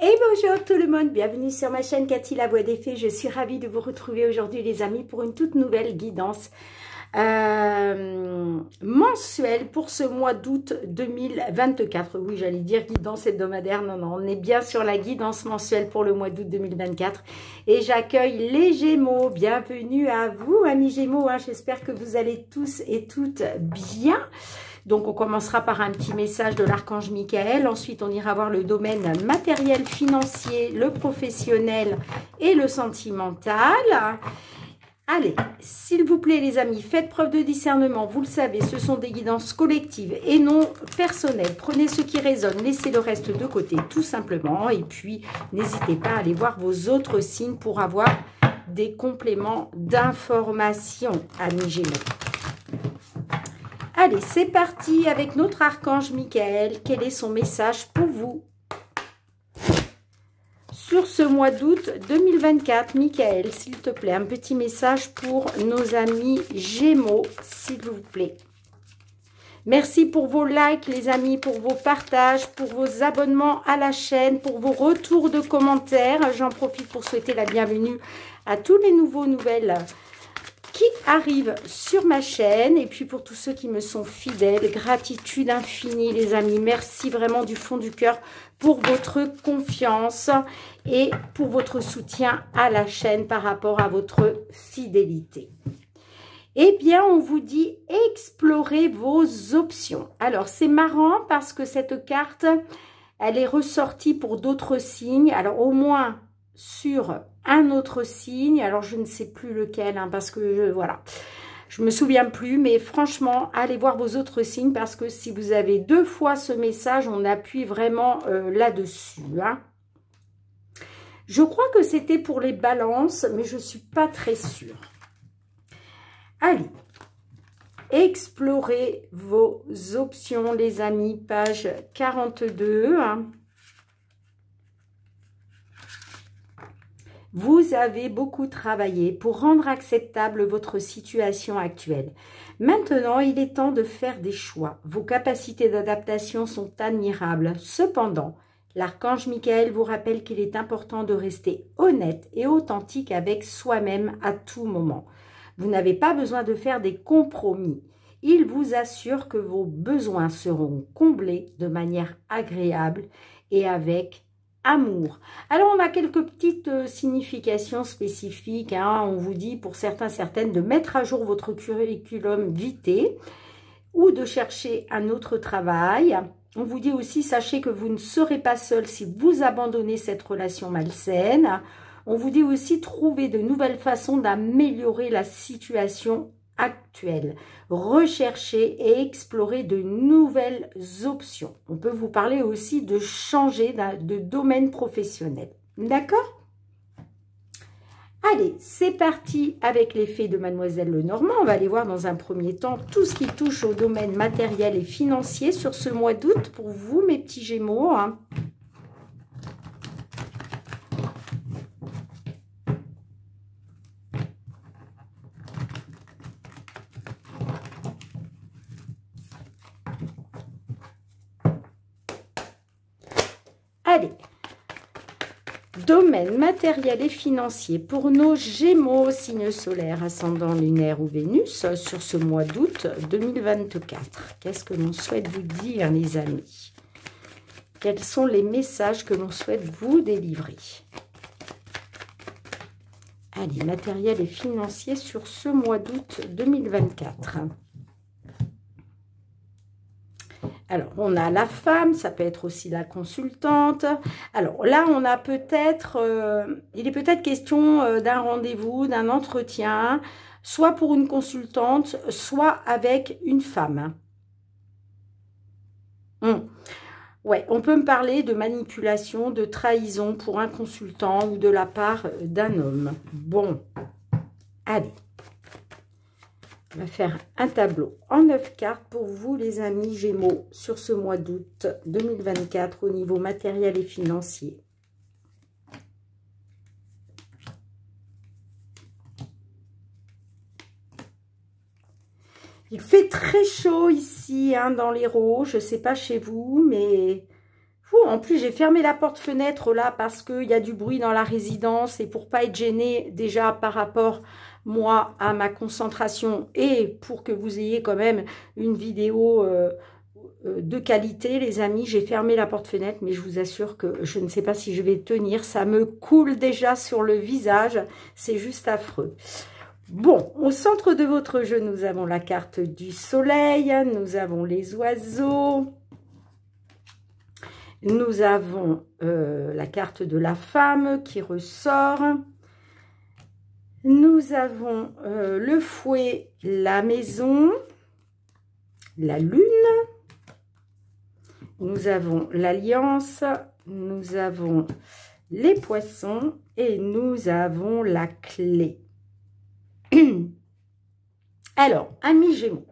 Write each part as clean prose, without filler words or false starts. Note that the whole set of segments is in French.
Et bonjour tout le monde, bienvenue sur ma chaîne Cathy la Voix des Fées. Je suis ravie de vous retrouver aujourd'hui les amis pour une toute nouvelle guidance mensuelle pour ce mois d'août 2024. Oui, j'allais dire guidance hebdomadaire, non, on est bien sur la guidance mensuelle pour le mois d'août 2024. Et j'accueille les Gémeaux, bienvenue à vous amis Gémeaux, j'espère que vous allez tous et toutes bien. Donc, on commencera par un petit message de l'archange Michael. Ensuite, on ira voir le domaine matériel, financier, le professionnel et le sentimental. Allez, s'il vous plaît, les amis, faites preuve de discernement. Vous le savez, ce sont des guidances collectives et non personnelles. Prenez ce qui résonne, laissez le reste de côté, tout simplement. Et puis, n'hésitez pas à aller voir vos autres signes pour avoir des compléments d'information, amis Gémeaux. Allez, c'est parti avec notre archange Michael. Quel est son message pour vous sur ce mois d'août 2024? Michael, s'il te plaît, un petit message pour nos amis Gémeaux, s'il vous plaît. Merci pour vos likes, les amis, pour vos partages, pour vos abonnements à la chaîne, pour vos retours de commentaires. J'en profite pour souhaiter la bienvenue à tous les nouvelles qui arrivent sur ma chaîne. Et puis pour tous ceux qui me sont fidèles, gratitude infinie les amis, merci vraiment du fond du cœur pour votre confiance et pour votre soutien à la chaîne par rapport à votre fidélité. Eh bien, on vous dit explorez vos options. Alors, c'est marrant parce que cette carte, elle est ressortie pour d'autres signes. Alors, au moins sur un autre signe, alors je ne sais plus lequel, parce que voilà, je me souviens plus, mais franchement, allez voir vos autres signes, parce que si vous avez deux fois ce message, on appuie vraiment là-dessus. Je crois que c'était pour les balances, mais je ne suis pas très sûre. Allez, explorez vos options, les amis, page 42. Vous avez beaucoup travaillé pour rendre acceptable votre situation actuelle. Maintenant, il est temps de faire des choix. Vos capacités d'adaptation sont admirables. Cependant, l'archange Michael vous rappelle qu'il est important de rester honnête et authentique avec soi-même à tout moment. Vous n'avez pas besoin de faire des compromis. Il vous assure que vos besoins seront comblés de manière agréable et avec amour. Alors, on a quelques petites significations spécifiques. On vous dit, pour certains, certaines, de mettre à jour votre curriculum vitae ou de chercher un autre travail. On vous dit aussi, sachez que vous ne serez pas seul si vous abandonnez cette relation malsaine. On vous dit aussi, trouver de nouvelles façons d'améliorer la situation actuelle. Rechercher et explorer de nouvelles options. On peut vous parler aussi de changer de domaine professionnel. D'accord? Allez, c'est parti avec les fées de Mademoiselle Lenormand. On va aller voir dans un premier temps tout ce qui touche au domaine matériel et financier sur ce mois d'août pour vous, mes petits Gémeaux. Allez, domaine matériel et financier pour nos Gémeaux, signe solaire, ascendant lunaire ou Vénus, sur ce mois d'août 2024. Qu'est-ce que l'on souhaite vous dire, les amis? Quels sont les messages que l'on souhaite vous délivrer? Allez, matériel et financier sur ce mois d'août 2024. Alors, on a la femme, ça peut être aussi la consultante. Alors là, on a peut-être, il est peut-être question d'un rendez-vous, d'un entretien, soit pour une consultante, soit avec une femme. Ouais, on peut me parler de manipulation, de trahison pour un consultant ou de la part d'un homme. Bon, allez. On va faire un tableau en 9 cartes pour vous, les amis Gémeaux, sur ce mois d'août 2024 au niveau matériel et financier. Il fait très chaud ici, dans l'Hérault. Je ne sais pas chez vous, mais En plus, j'ai fermé la porte-fenêtre là parce qu'il y a du bruit dans la résidence et pour pas être gênée déjà par rapport, moi, à ma concentration et pour que vous ayez quand même une vidéo de qualité, les amis, j'ai fermé la porte-fenêtre, mais je vous assure que je ne sais pas si je vais tenir. Ça me coule déjà sur le visage, c'est juste affreux. Bon, au centre de votre jeu, nous avons la carte du soleil, nous avons les oiseaux. Nous avons la carte de la femme qui ressort. Nous avons le fouet, la maison, la lune. Nous avons l'alliance. Nous avons les poissons et nous avons la clé. Alors, amis Gémeaux.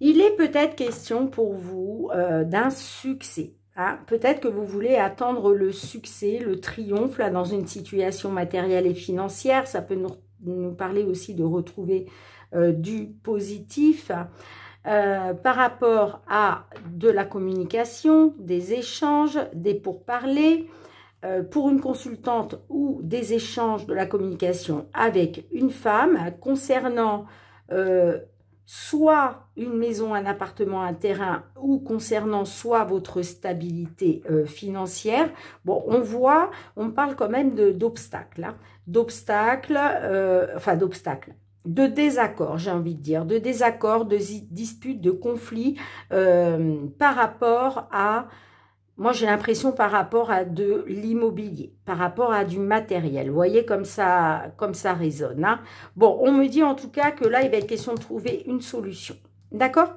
Il est peut-être question pour vous d'un succès. Hein. Peut-être que vous voulez attendre le succès, le triomphe là, dans une situation matérielle et financière. Ça peut nous parler aussi de retrouver du positif par rapport à de la communication, des échanges, des pourparlers. Pour une consultante ou des échanges de la communication avec une femme concernant soit une maison, un appartement, un terrain, ou concernant soit votre stabilité financière. Bon, on parle quand même d'obstacles, hein, d'obstacles, de désaccords, j'ai envie de dire, de désaccords, de disputes, de conflits par rapport à, moi j'ai l'impression par rapport à de l'immobilier, par rapport à du matériel. Vous voyez comme ça résonne. Hein. Bon, on me dit en tout cas que là, il va être question de trouver une solution. D'accord?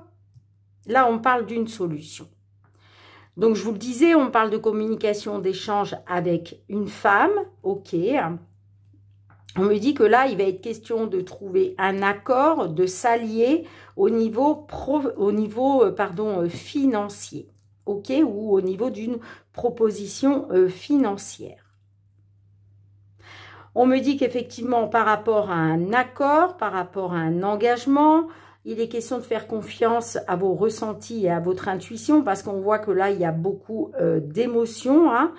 Là, on parle d'une solution. Donc, je vous le disais, on parle de communication, d'échange avec une femme. Ok. On me dit que là, il va être question de trouver un accord, de s'allier au niveau, financier. Ok, ou au niveau d'une proposition financière. On me dit qu'effectivement, par rapport à un accord, par rapport à un engagement, il est question de faire confiance à vos ressentis et à votre intuition, parce qu'on voit que là, il y a beaucoup d'émotions. Hein,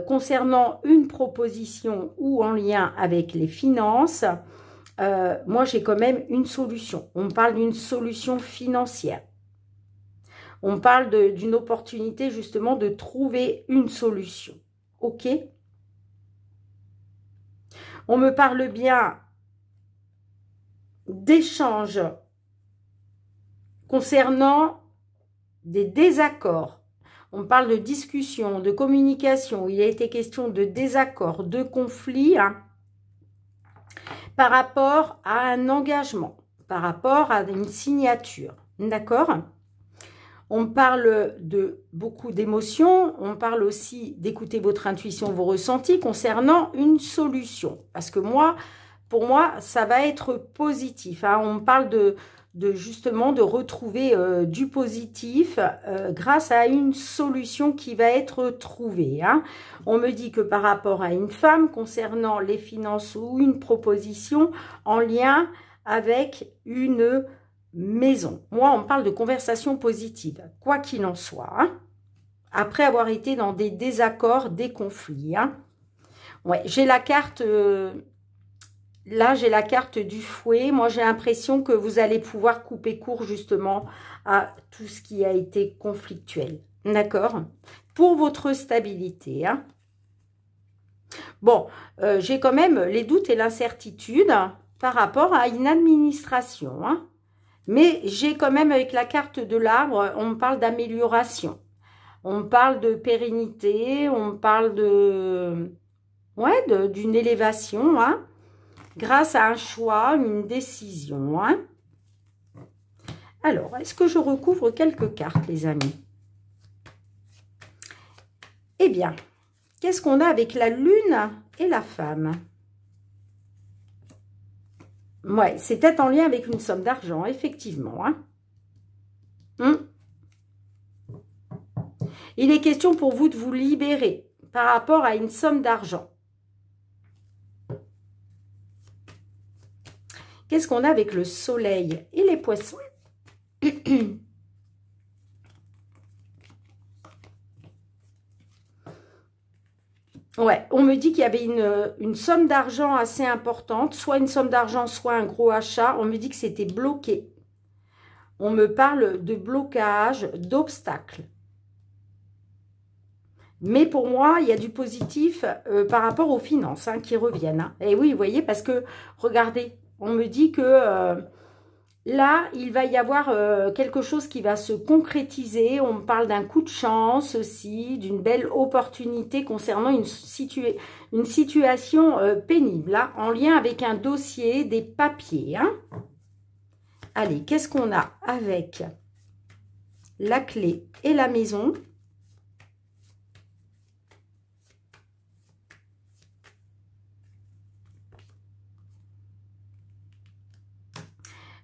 concernant une proposition ou en lien avec les finances, moi, j'ai quand même une solution. On parle d'une solution financière. On parle d'une opportunité justement de trouver une solution. Ok? On me parle bien d'échanges concernant des désaccords. On parle de discussion, de communication. Il a été question de désaccords, de conflits hein, par rapport à un engagement, par rapport à une signature. D'accord ? On parle de beaucoup d'émotions, on parle aussi d'écouter votre intuition, vos ressentis concernant une solution. Parce que pour moi, ça va être positif. Hein. On parle justement de retrouver du positif grâce à une solution qui va être trouvée. Hein. On me dit que par rapport à une femme concernant les finances ou une proposition en lien avec une maison. Moi, on parle de conversation positive, quoi qu'il en soit. Hein. Après avoir été dans des désaccords, des conflits. Hein. Ouais, j'ai la carte... là, j'ai la carte du fouet. Moi, j'ai l'impression que vous allez pouvoir couper court justement à tout ce qui a été conflictuel. D'accord? Pour votre stabilité. Hein. Bon, j'ai quand même les doutes et l'incertitude par rapport à une administration. Hein. Mais j'ai quand même, avec la carte de l'arbre, on parle d'amélioration. On parle de pérennité, on parle d'une élévation, hein, grâce à un choix, une décision. Hein. Alors, est-ce que je recouvre quelques cartes, les amis? Eh bien, qu'est-ce qu'on a avec la lune et la femme? Ouais, c'est peut-être en lien avec une somme d'argent, effectivement. Hein. Il est question pour vous de vous libérer par rapport à une somme d'argent. Qu'est-ce qu'on a avec le soleil et les poissons? Ouais, on me dit qu'il y avait une somme d'argent assez importante, soit une somme d'argent, soit un gros achat. On me dit que c'était bloqué. On me parle de blocage, d'obstacles. Mais pour moi, il y a du positif par rapport aux finances qui reviennent. Hein. Et oui, vous voyez, parce que, regardez, on me dit que là, il va y avoir quelque chose qui va se concrétiser. On me parle d'un coup de chance aussi, d'une belle opportunité concernant une situation pénible, hein, en lien avec un dossier, des papiers. Hein. Allez, qu'est-ce qu'on a avec la clé et la maison?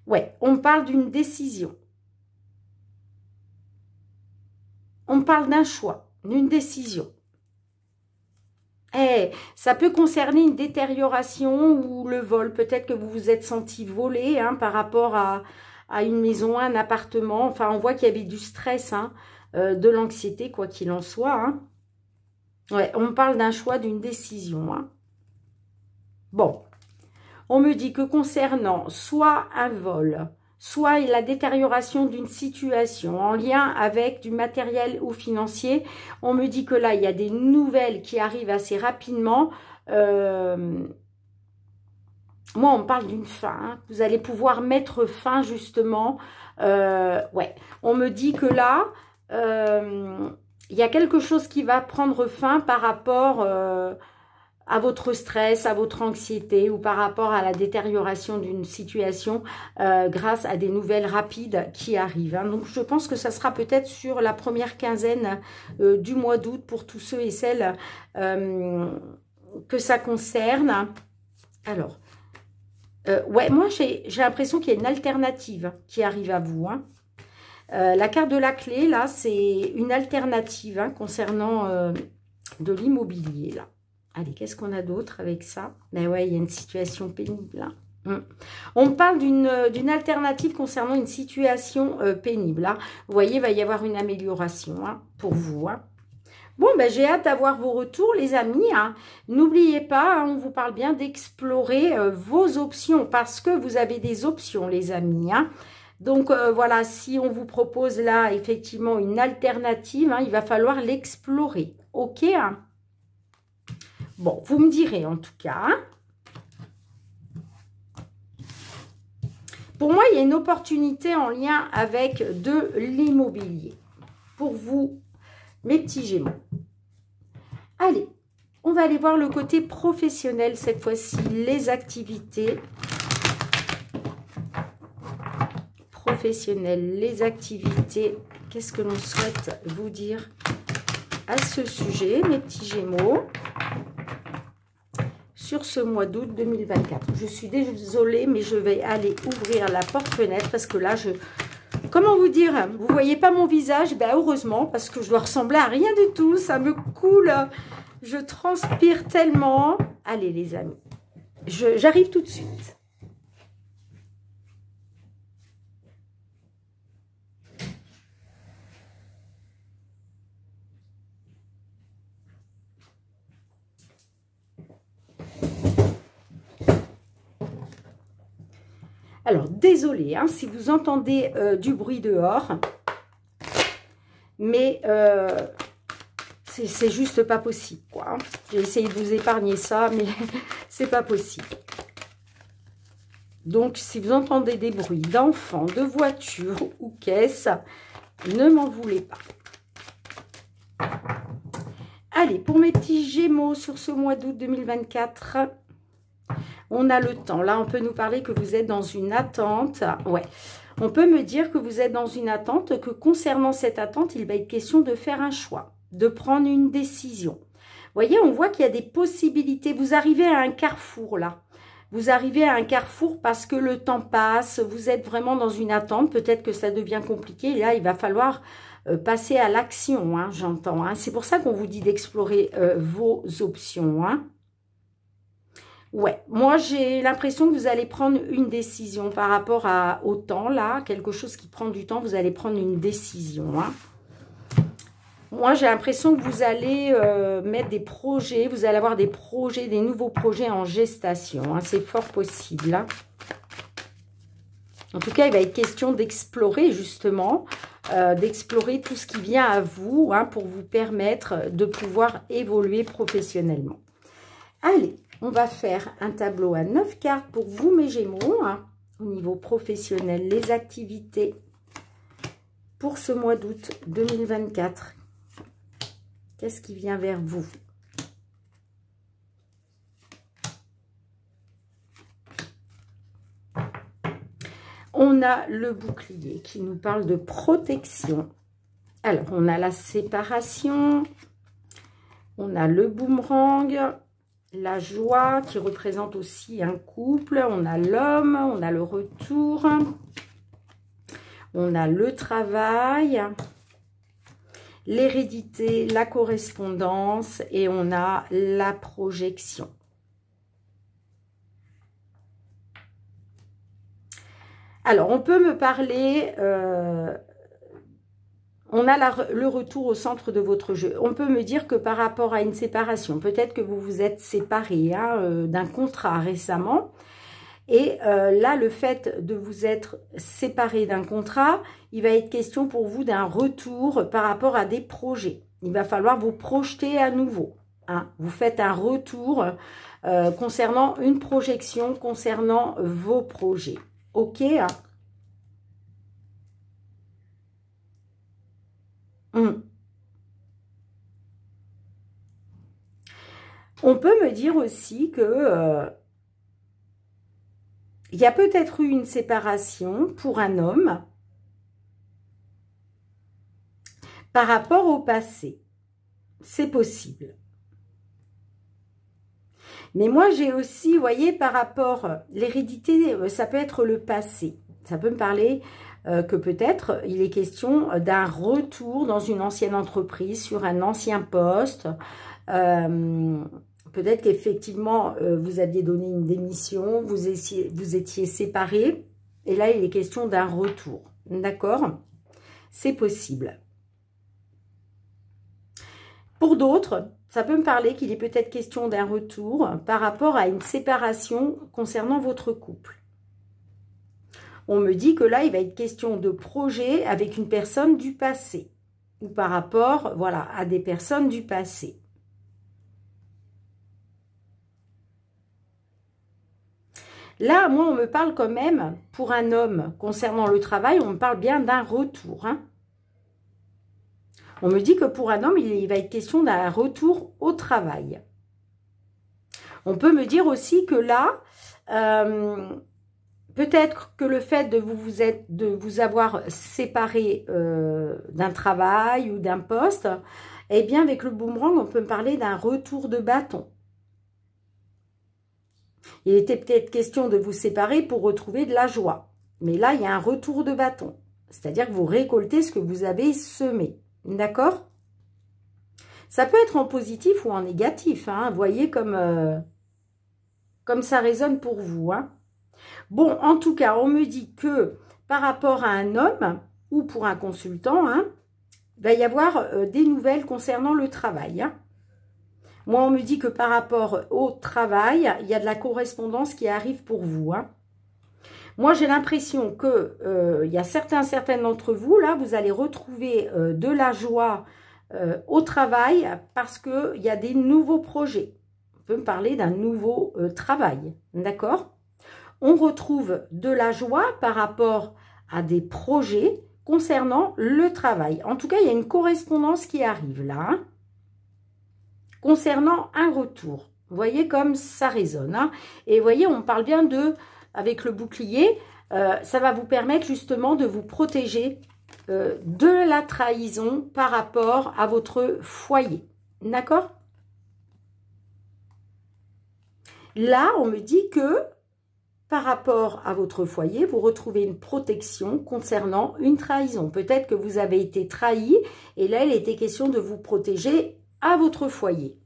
Ouais, on parle d'une décision. On parle d'un choix, d'une décision. Ça peut concerner une détérioration ou le vol. Peut-être que vous vous êtes senti volé par rapport à une maison, un appartement. Enfin, on voit qu'il y avait du stress, de l'anxiété, quoi qu'il en soit. Hein. Ouais, on parle d'un choix, d'une décision. Hein. Bon. On me dit que concernant soit un vol, soit la détérioration d'une situation en lien avec du matériel ou financier, on me dit que là, il y a des nouvelles qui arrivent assez rapidement. Moi, on me parle d'une fin. Hein. Vous allez pouvoir mettre fin, justement. Ouais, on me dit que là, il y a quelque chose qui va prendre fin par rapport à votre stress, à votre anxiété ou par rapport à la détérioration d'une situation grâce à des nouvelles rapides qui arrivent. Hein. Donc, je pense que ça sera peut-être sur la première quinzaine du mois d'août pour tous ceux et celles que ça concerne. Alors, ouais, moi, j'ai l'impression qu'il y a une alternative qui arrive à vous. Hein. La carte de la clé, là, c'est une alternative concernant de l'immobilier, là. Allez, qu'est-ce qu'on a d'autre avec ça? Ben ouais, il y a une situation pénible. Hein. On parle d'une alternative concernant une situation pénible. Hein. Vous voyez, il va y avoir une amélioration pour vous. Hein. Bon, ben j'ai hâte d'avoir vos retours, les amis. Hein. N'oubliez pas, on vous parle bien d'explorer vos options parce que vous avez des options, les amis. Hein. Donc, voilà, si on vous propose là, effectivement, une alternative, il va falloir l'explorer. OK hein. Bon, vous me direz en tout cas. Pour moi, il y a une opportunité en lien avec de l'immobilier. Pour vous, mes petits Gémeaux. Allez, on va aller voir le côté professionnel cette fois-ci. Les activités professionnelles, les activités. Qu'est-ce que l'on souhaite vous dire à ce sujet, mes petits Gémeaux ? Sur ce mois d'août 2024. Je suis désolée, mais je vais aller ouvrir la porte-fenêtre parce que là, comment vous dire, vous voyez pas mon visage? Ben heureusement, parce que je dois ressembler à rien du tout. Ça me coule. Je transpire tellement. Allez, les amis. J'arrive tout de suite. Alors, désolé si vous entendez du bruit dehors, mais c'est juste pas possible, quoi. J'ai essayé de vous épargner ça, mais c'est pas possible. Donc, si vous entendez des bruits d'enfants, de voitures ou caisses, ne m'en voulez pas. Allez, pour mes petits Gémeaux sur ce mois d'août 2024... On a le temps. Là, on peut nous parler que vous êtes dans une attente. Ouais. On peut me dire que vous êtes dans une attente, que concernant cette attente, il va être question de faire un choix, de prendre une décision. Vous voyez, on voit qu'il y a des possibilités. Vous arrivez à un carrefour, là. Vous arrivez à un carrefour parce que le temps passe. Vous êtes vraiment dans une attente. Peut-être que ça devient compliqué. Et là, il va falloir passer à l'action, j'entends. C'est pour ça qu'on vous dit d'explorer vos options, Ouais, moi j'ai l'impression que vous allez prendre une décision par rapport au temps, là, quelque chose qui prend du temps, vous allez prendre une décision. Moi, j'ai l'impression que vous allez mettre des projets, vous allez avoir des projets, des nouveaux projets en gestation. Hein, c'est fort possible. Hein. En tout cas, il va être question d'explorer justement, d'explorer tout ce qui vient à vous hein, pour vous permettre de pouvoir évoluer professionnellement. Allez, on va faire un tableau à 9 cartes pour vous, mes Gémeaux, hein, au niveau professionnel, les activités pour ce mois d'août 2024. Qu'est-ce qui vient vers vous? On a le bouclier qui nous parle de protection. Alors, on a la séparation. On a le boomerang. La joie qui représente aussi un couple. On a l'homme. On a le retour. On a le travail. L'hérédité, la correspondance et on a la projection. Alors, on peut me parler, on a le retour au centre de votre jeu. On peut me dire que par rapport à une séparation, peut-être que vous vous êtes séparés hein, d'un contrat récemment. Et là, le fait de vous être séparé d'un contrat, il va être question pour vous d'un retour par rapport à des projets. Il va falloir vous projeter à nouveau. Hein. Vous faites un retour concernant une projection, concernant vos projets. Ok hein. On peut me dire aussi que... il y a peut-être eu une séparation pour un homme par rapport au passé. C'est possible. Mais moi, j'ai aussi, vous voyez, par rapport, l'hérédité, ça peut être le passé. Ça peut me parler que peut-être il est question d'un retour dans une ancienne entreprise, sur un ancien poste. Peut-être qu'effectivement, vous aviez donné une démission, vous étiez séparés. Et là, il est question d'un retour. D'accord? C'est possible. Pour d'autres, ça peut me parler qu'il est peut-être question d'un retour par rapport à une séparation concernant votre couple. On me dit que là, il va être question de projet avec une personne du passé. Ou par rapport, voilà, à des personnes du passé. Là, moi, on me parle quand même, pour un homme, concernant le travail, on me parle bien d'un retour. Hein. On me dit que pour un homme, il va être question d'un retour au travail. On peut me dire aussi que là, peut-être que le fait de vous avoir séparé d'un travail ou d'un poste, eh bien, avec le boomerang, on peut me parler d'un retour de bâton. Il était peut-être question de vous séparer pour retrouver de la joie. Mais là, il y a un retour de bâton. C'est-à-dire que vous récoltez ce que vous avez semé. D'accord? Ça peut être en positif ou en négatif. Hein. Vous voyez comme ça résonne pour vous. Hein. Bon, en tout cas, on me dit que par rapport à un homme ou pour un consultant, hein, il va y avoir des nouvelles concernant le travail. Hein. Moi, on me dit que par rapport au travail, il y a de la correspondance qui arrive pour vous. Hein. Moi, j'ai l'impression que il y a certaines d'entre vous, là, vous allez retrouver de la joie au travail parce qu'il y a des nouveaux projets. On peut me parler d'un nouveau travail, d'accord? On retrouve de la joie par rapport à des projets concernant le travail. En tout cas, il y a une correspondance qui arrive là, hein. Concernant un retour. Vous voyez comme ça résonne. Hein. Et vous voyez, on parle bien de, avec le bouclier, ça va vous permettre justement de vous protéger de la trahison par rapport à votre foyer. D'accord? Là, on me dit que par rapport à votre foyer, vous retrouvez une protection concernant une trahison. Peut-être que vous avez été trahi et là, il était question de vous protéger à votre foyer.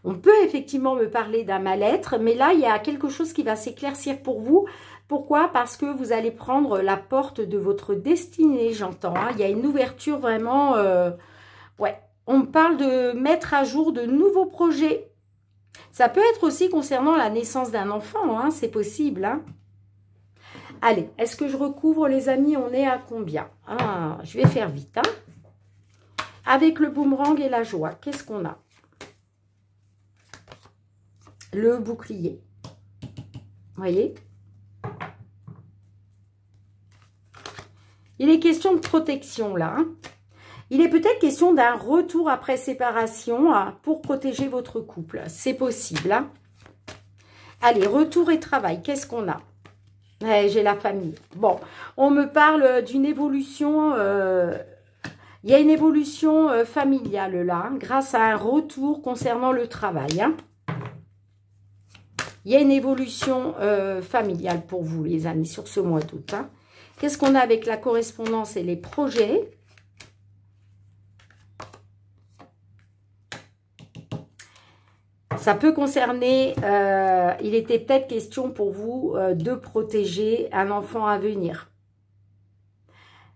On peut effectivement me parler d'un mal-être, mais là, il y a quelque chose qui va s'éclaircir pour vous Pourquoi? Parce que vous allez prendre la porte de votre destinée, j'entends. Hein. Il y a une ouverture vraiment... ouais, on me parle de mettre à jour de nouveaux projets. Ça peut être aussi concernant la naissance d'un enfant, hein, c'est possible. Hein. Allez, est-ce que je recouvre les amis? On est à combien? Ah, je vais faire vite. Hein. Avec le boomerang et la joie, qu'est-ce qu'on a? Le bouclier. Vous voyez? Il est question de protection là. Hein. Il est peut-être question d'un retour après séparation pour protéger votre couple. C'est possible. Hein. Allez, retour et travail. Qu'est-ce qu'on a? J'ai la famille. Bon, on me parle d'une évolution. Il y a une évolution familiale là, hein, grâce à un retour concernant le travail. Hein. Il y a une évolution familiale pour vous, les amis, sur ce mois d'août. Hein. Qu'est-ce qu'on a avec la correspondance et les projets? Ça peut concerner, il était peut-être question pour vous de protéger un enfant à venir.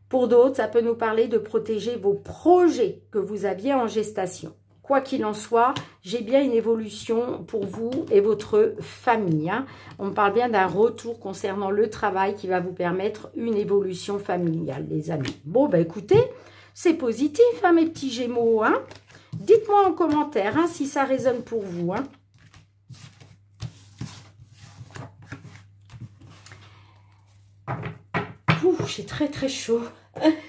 Pour d'autres, ça peut nous parler de protéger vos projets que vous aviez en gestation. Quoi qu'il en soit, j'ai bien une évolution pour vous et votre famille. Hein. On parle bien d'un retour concernant le travail qui va vous permettre une évolution familiale, les amis. Bon, ben écoutez, c'est positif, hein, mes petits Gémeaux. Hein. Dites-moi en commentaire hein, si ça résonne pour vous. Hein. J'ai très très chaud.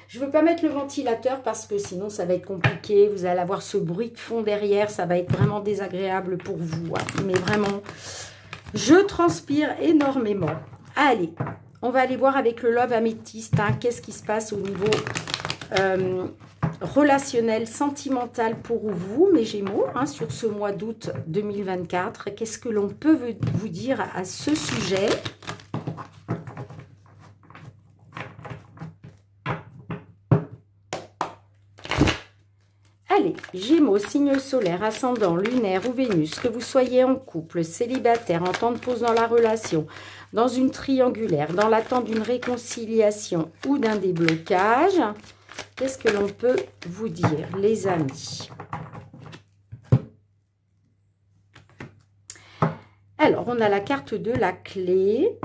Je ne veux pas mettre le ventilateur parce que sinon ça va être compliqué. Vous allez avoir ce bruit de fond derrière. Ça va être vraiment désagréable pour vous. Hein. Mais vraiment, je transpire énormément. Allez, on va aller voir avec le Love Améthyste. Hein, qu'est-ce qui se passe au niveau relationnel, sentimental pour vous, mes Gémeaux, hein, sur ce mois d'août 2024. Qu'est-ce que l'on peut vous dire à ce sujet ? Allez, Gémeaux, signe solaire, ascendant, lunaire ou Vénus, que vous soyez en couple, célibataire, en temps de pause dans la relation, dans une triangulaire, dans l'attente d'une réconciliation ou d'un déblocage, qu'est-ce que l'on peut vous dire, les amis? Alors, on a la carte de la clé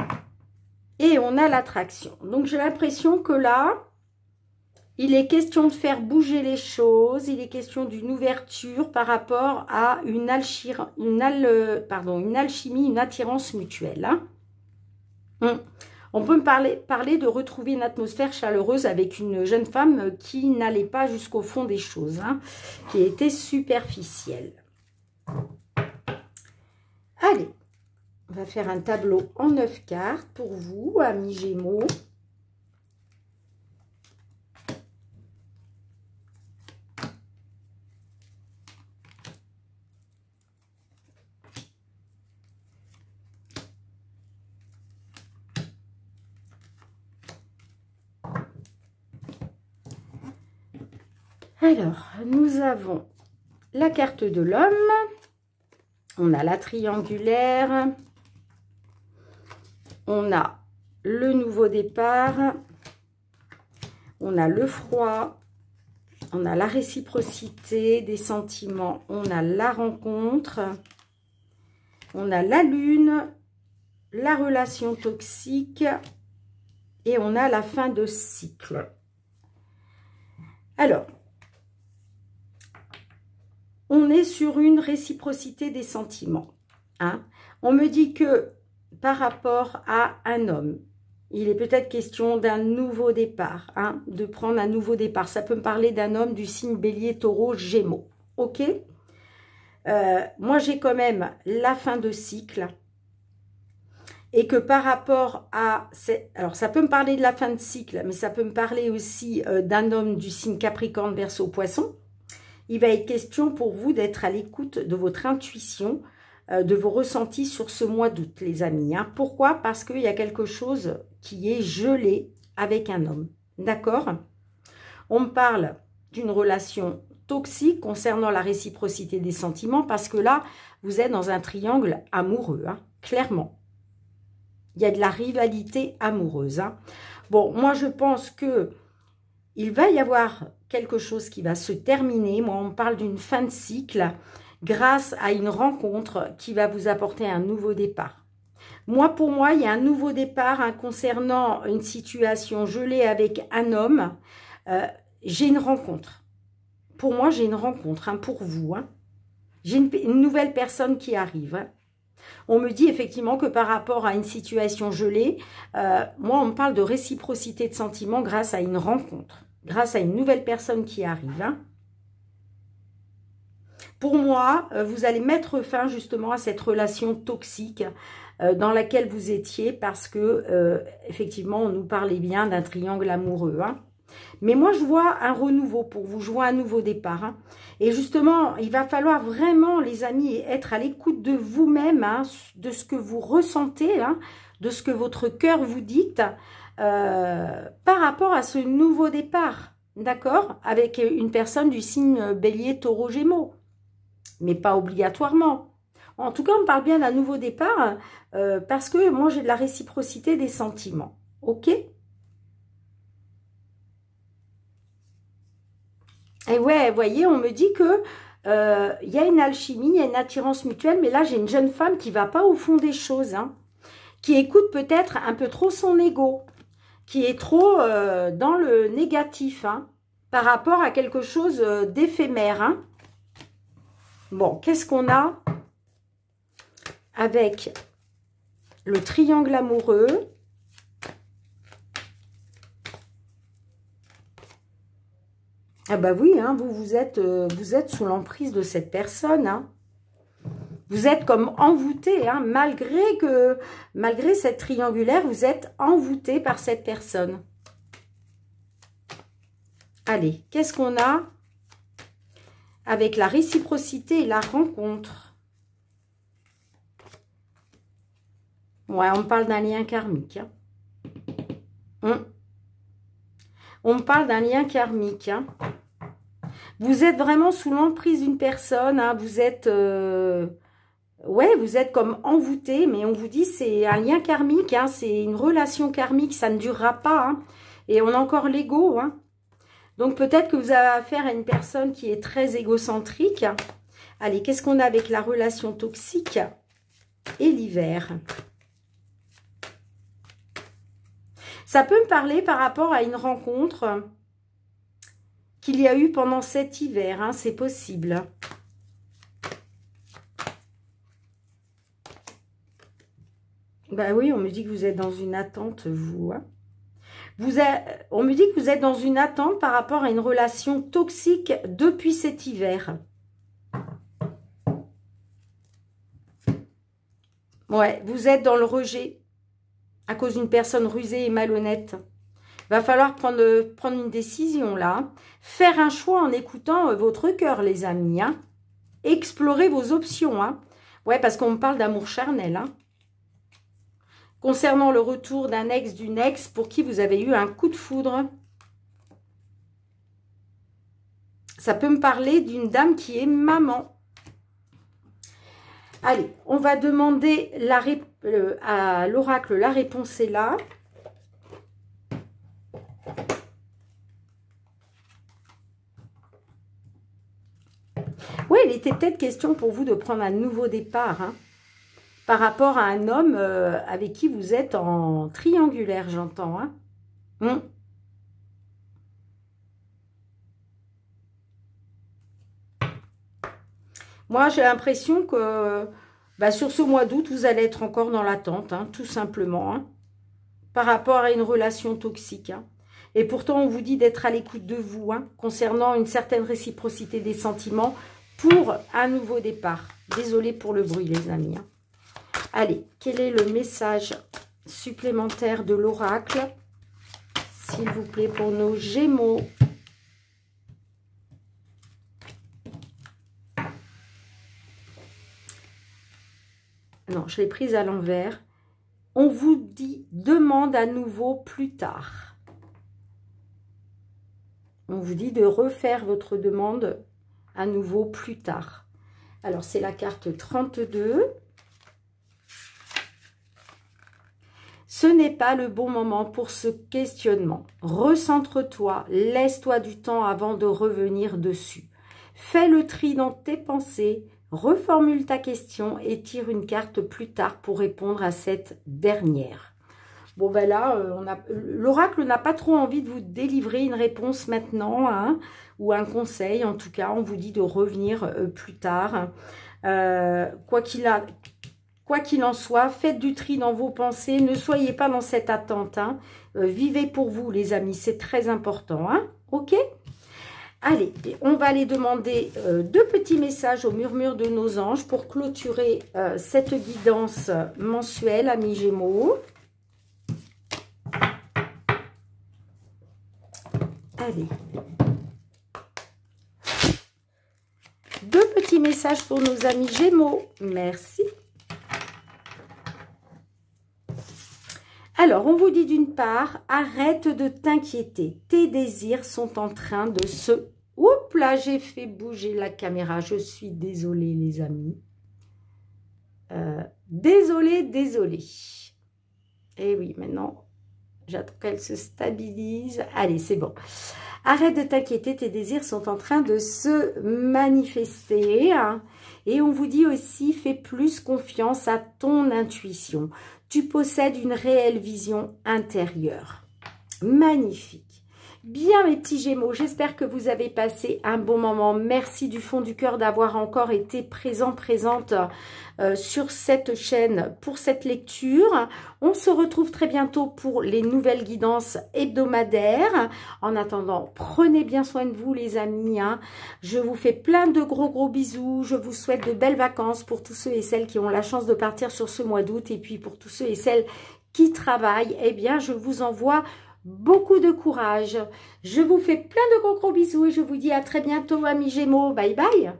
et on a l'attraction. Donc, j'ai l'impression que là, il est question de faire bouger les choses. Il est question d'une ouverture par rapport à une alchimie, une attirance mutuelle. Hein. On peut me parler de retrouver une atmosphère chaleureuse avec une jeune femme qui n'allait pas jusqu'au fond des choses, hein, qui était superficielle. Allez, on va faire un tableau en 9 cartes pour vous, amis Gémeaux. Alors, nous avons la carte de l'homme, on a la triangulaire, on a le nouveau départ, on a le froid, on a la réciprocité des sentiments, on a la rencontre, on a la lune, la relation toxique et on a la fin de cycle. Alors, on est sur une réciprocité des sentiments. Hein. On me dit que par rapport à un homme, il est peut-être question d'un nouveau départ, hein, de prendre un nouveau départ. Ça peut me parler d'un homme du signe Bélier, Taureau, Gémeaux. Ok. Moi, j'ai quand même la fin de cycle. Et que par rapport à... Alors, ça peut me parler de la fin de cycle, mais ça peut me parler aussi d'un homme du signe Capricorne, Verseau, Poisson. Il va être question pour vous d'être à l'écoute de votre intuition, de vos ressentis sur ce mois d'août, les amis. Hein. Pourquoi? Parce qu'il y a quelque chose qui est gelé avec un homme. D'accord? On me parle d'une relation toxique concernant la réciprocité des sentiments parce que là, vous êtes dans un triangle amoureux, hein, clairement. Il y a de la rivalité amoureuse. Hein. Bon, moi, je pense que il va y avoir quelque chose qui va se terminer. Moi, on me parle d'une fin de cycle grâce à une rencontre qui va vous apporter un nouveau départ. Moi, pour moi, il y a un nouveau départ hein, concernant une situation gelée avec un homme. J'ai une rencontre. Pour moi, j'ai une rencontre hein, pour vous. Hein. J'ai une nouvelle personne qui arrive. Hein. On me dit effectivement que par rapport à une situation gelée, moi, on me parle de réciprocité de sentiments grâce à une rencontre, grâce à une nouvelle personne qui arrive. Hein. Pour moi, vous allez mettre fin justement à cette relation toxique dans laquelle vous étiez parce que, effectivement, on nous parlait bien d'un triangle amoureux. Hein. Mais moi, je vois un renouveau pour vous, je vois un nouveau départ. Hein. Et justement, il va falloir vraiment, les amis, être à l'écoute de vous-même, hein, de ce que vous ressentez, hein, de ce que votre cœur vous dicte par rapport à ce nouveau départ, d'accord? Avec une personne du signe Bélier, Taureau, Gémeaux, mais pas obligatoirement. En tout cas, on parle bien d'un nouveau départ parce que moi, j'ai de la réciprocité des sentiments, ok? Et ouais, vous voyez, on me dit que il y a une alchimie, il y a une attirance mutuelle, mais là, j'ai une jeune femme qui ne va pas au fond des choses, hein, qui écoute peut-être un peu trop son ego, qui est trop dans le négatif, hein, par rapport à quelque chose d'éphémère. Hein. Bon, qu'est-ce qu'on a avec le triangle amoureux ? Ah bah oui, hein, vous êtes sous l'emprise de cette personne. Hein. Vous êtes comme envoûté, hein, malgré cette triangulaire, vous êtes envoûté par cette personne. Allez, qu'est-ce qu'on a avec la réciprocité et la rencontre? Ouais, on me parle d'un lien karmique. Hein. On me parle d'un lien karmique. Hein. Vous êtes vraiment sous l'emprise d'une personne. Hein. Vous êtes... ouais, vous êtes comme envoûté, mais on vous dit c'est un lien karmique. Hein. C'est une relation karmique. Ça ne durera pas. Hein. Et on a encore l'ego. Hein. Donc peut-être que vous avez affaire à une personne qui est très égocentrique. Allez, qu'est-ce qu'on a avec la relation toxique et l'hiver? Ça peut me parler par rapport à une rencontre qu'il y a eu pendant cet hiver. Hein, c'est possible. Ben oui, on me dit que vous êtes dans une attente, vous. Hein. On me dit que vous êtes dans une attente par rapport à une relation toxique depuis cet hiver. Ouais, vous êtes dans le rejet à cause d'une personne rusée et malhonnête. Il va falloir prendre une décision là. Faire un choix en écoutant votre cœur, les amis. Hein. Explorer vos options. Hein. Ouais, parce qu'on me parle d'amour charnel. Hein. Concernant le retour d'un ex, d'une ex pour qui vous avez eu un coup de foudre. Ça peut me parler d'une dame qui est maman. Allez, on va demander à l'oracle, la réponse est là. Oui, il était peut-être question pour vous de prendre un nouveau départ, hein, par rapport à un homme avec qui vous êtes en triangulaire, j'entends. Hein. Moi, j'ai l'impression que sur ce mois d'août, vous allez être encore dans l'attente, hein, tout simplement, hein, par rapport à une relation toxique. Hein. Et pourtant, on vous dit d'être à l'écoute de vous, hein, concernant une certaine réciprocité des sentiments pour un nouveau départ. Désolée pour le bruit, les amis. Hein. Allez, quel est le message supplémentaire de l'oracle, s'il vous plaît, pour nos Gémeaux? Non, je l'ai prise à l'envers. On vous dit, demande à nouveau plus tard. On vous dit de refaire votre demande à nouveau plus tard. Alors, c'est la carte 32. Ce n'est pas le bon moment pour ce questionnement. Recentre-toi, laisse-toi du temps avant de revenir dessus. Fais le tri dans tes pensées, reformule ta question et tire une carte plus tard pour répondre à cette dernière. Bon, ben là, l'oracle n'a pas trop envie de vous délivrer une réponse maintenant, hein, ou un conseil. En tout cas, on vous dit de revenir plus tard. Quoi qu'il en soit, faites du tri dans vos pensées. Ne soyez pas dans cette attente. Hein. Vivez pour vous, les amis. C'est très important. Hein. OK? Allez, on va aller demander 2 petits messages au murmure de nos anges pour clôturer cette guidance mensuelle, amis Gémeaux. Allez. 2 petits messages pour nos amis Gémeaux. Merci. Alors, on vous dit d'une part, arrête de t'inquiéter. Tes désirs sont en train de se... Oups, là, j'ai fait bouger la caméra. Je suis désolée, les amis. Désolée. Et oui, maintenant, j'attends qu'elle se stabilise. Allez, c'est bon. Arrête de t'inquiéter, tes désirs sont en train de se manifester. Hein. Et on vous dit aussi, fais plus confiance à ton intuition. Tu possèdes une réelle vision intérieure. Magnifique. Bien, mes petits Gémeaux, j'espère que vous avez passé un bon moment. Merci du fond du cœur d'avoir encore été présente sur cette chaîne pour cette lecture. On se retrouve très bientôt pour les nouvelles guidances hebdomadaires. En attendant, prenez bien soin de vous, les amis. Hein. Je vous fais plein de gros bisous. Je vous souhaite de belles vacances pour tous ceux et celles qui ont la chance de partir sur ce mois d'août. Et puis pour tous ceux et celles qui travaillent, eh bien, je vous envoie beaucoup de courage. Je vous fais plein de gros bisous et je vous dis à très bientôt, amis Gémeaux. Bye bye.